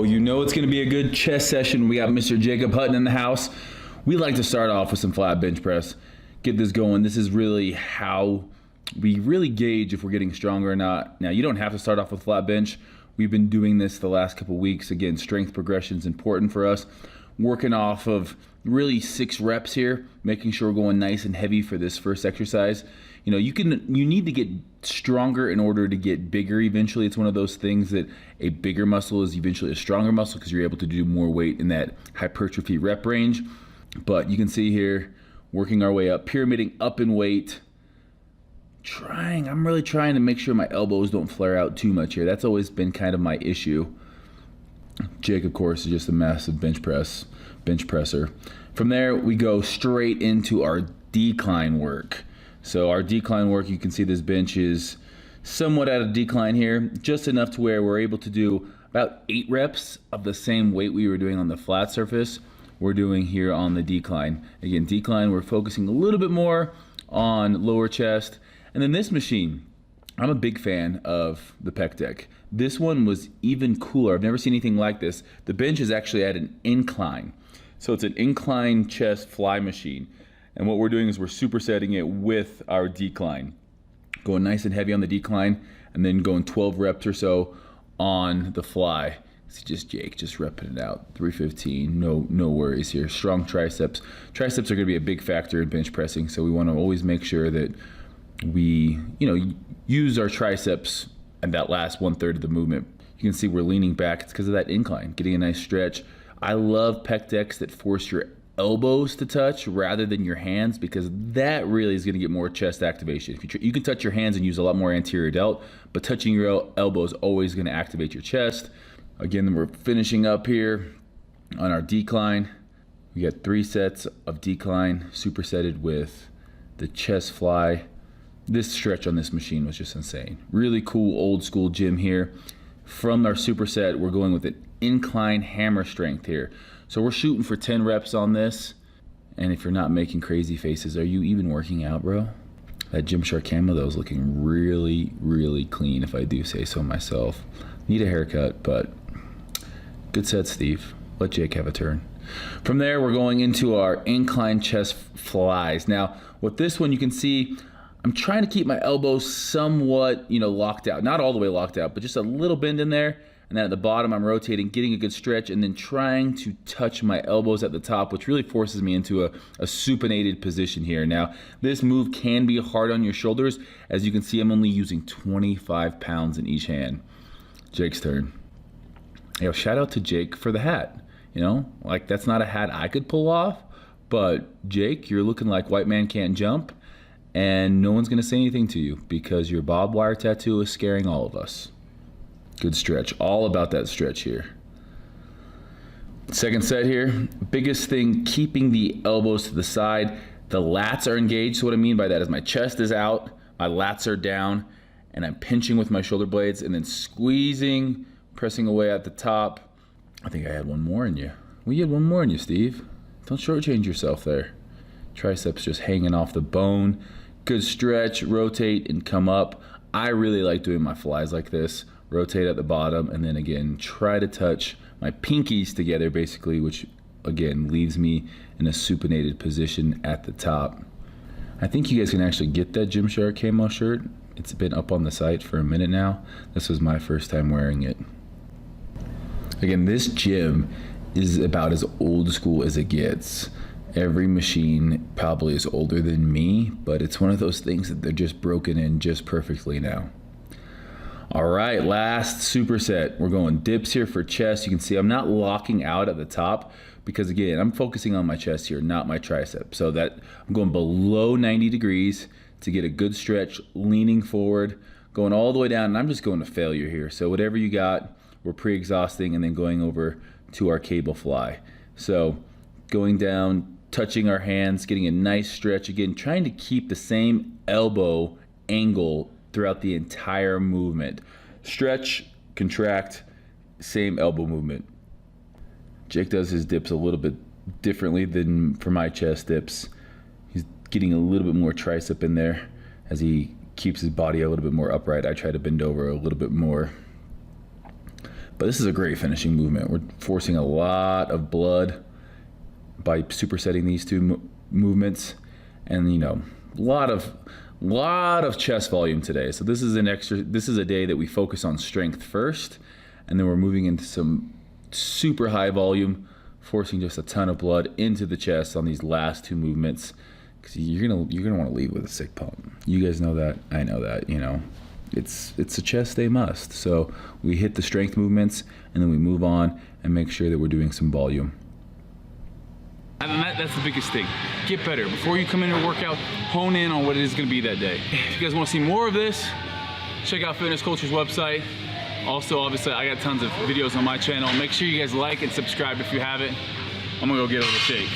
So you know it's going to be a good chest session. We got Mr. Jacob Hutton in the house. We like to start off with some flat bench press. Get this going. This is really how we really gauge if we're getting stronger or not. Now, you don't have to start off with flat bench. We've been doing this the last couple weeks. Again, strength progression is important for us. Working off of really 6 reps here, making sure we're going nice and heavy for this first exercise. You know, you need to get stronger in order to get bigger eventually. It's one of those things that a bigger muscle is eventually a stronger muscle because you're able to do more weight in that hypertrophy rep range. But you can see here, working our way up, pyramiding up in weight. I'm really trying to make sure my elbows don't flare out too much here. That's always been kind of my issue. Jake, of course, is just a massive bench presser. From there, we go straight into our decline work. So our decline work, you can see this bench is somewhat at a decline here, just enough to where we're able to do about 8 reps of the same weight we were doing on the flat surface. We're doing here on the decline. Again, decline, we're focusing a little bit more on lower chest. And then this machine, I'm a big fan of the pec deck. This one was even cooler. I've never seen anything like this. The bench is actually at an incline. So it's an incline chest fly machine. And what we're doing is we're supersetting it with our decline. Going nice and heavy on the decline and then going 12 reps or so on the fly. It's just Jake just repping it out. 315, no worries here. Strong triceps. Triceps are gonna be a big factor in bench pressing, so we wanna always make sure that we, use our triceps and that last 1/3 of the movement. You can see we're leaning back. It's because of that incline, getting a nice stretch. I love pec decks that force your elbows to touch rather than your hands, because that really is going to get more chest activation. If you can touch your hands and use a lot more anterior delt, but touching your elbow is always going to activate your chest. Again, we're finishing up here on our decline. We got 3 sets of decline supersetted with the chest fly. This stretch on this machine was just insane. Really cool old school gym here. From our superset, we're going with an incline hammer strength here. So we're shooting for 10 reps on this. And if you're not making crazy faces, are you even working out, bro? That Gymshark camo though is looking really, really clean, if I do say so myself. Need a haircut, but good set, Steve. Let Jake have a turn. From there, we're going into our incline chest flies. Now, with this one, you can see I'm trying to keep my elbows somewhat, locked out. Not all the way locked out, but just a little bend in there. And then at the bottom, I'm rotating, getting a good stretch, and then trying to touch my elbows at the top, which really forces me into a supinated position here. Now, this move can be hard on your shoulders. As you can see, I'm only using 25 pounds in each hand. Jake's turn. Shout out to Jake for the hat. That's not a hat I could pull off, but Jake, you're looking like white man can't jump. And no one's gonna say anything to you because your barbed wire tattoo is scaring all of us. Good stretch, all about that stretch here. Second set here, biggest thing, keeping the elbows to the side. The lats are engaged, so what I mean by that is my chest is out, my lats are down, and I'm pinching with my shoulder blades and then squeezing, pressing away at the top. I think I had one more in you. Well, you had one more in you, Steve. Don't shortchange yourself there. Triceps just hanging off the bone. Good stretch, rotate and come up. I really like doing my flies like this. Rotate at the bottom and then again, try to touch my pinkies together basically, which again, leaves me in a supinated position at the top. I think you guys can actually get that Gymshark camo shirt. It's been up on the site for a minute now. This was my first time wearing it. Again, this gym is about as old school as it gets. Every machine probably is older than me, but it's one of those things that they're just broken in just perfectly now. All right, last superset. We're going dips here for chest. You can see I'm not locking out at the top because again, I'm focusing on my chest here, not my tricep. So that I'm going below 90 degrees to get a good stretch, leaning forward, going all the way down, and I'm just going to failure here. So whatever you got, we're pre-exhausting and then going over to our cable fly. So going down, touching our hands, getting a nice stretch. Again, trying to keep the same elbow angle throughout the entire movement. Stretch, contract, same elbow movement. Jake does his dips a little bit differently than for my chest dips. He's getting a little bit more tricep in there as he keeps his body a little bit more upright. I try to bend over a little bit more. But this is a great finishing movement. We're forcing a lot of blood by supersetting these two movements, and you know, a lot of chest volume today. So this is a day that we focus on strength first, and then we're moving into some super high volume, forcing just a ton of blood into the chest on these last two movements, because you're gonna want to leave with a sick pump. You guys know that, I know that, you know. It's a chest day must. So we hit the strength movements, and then we move on and make sure that we're doing some volume. And that's the biggest thing. Get better. Before you come into a workout, hone in on what it is going to be that day. If you guys want to see more of this, check out Fitness Culture's website. Also, obviously, I got tons of videos on my channel. Make sure you guys like and subscribe if you haven't. I'm going to go get a little shake.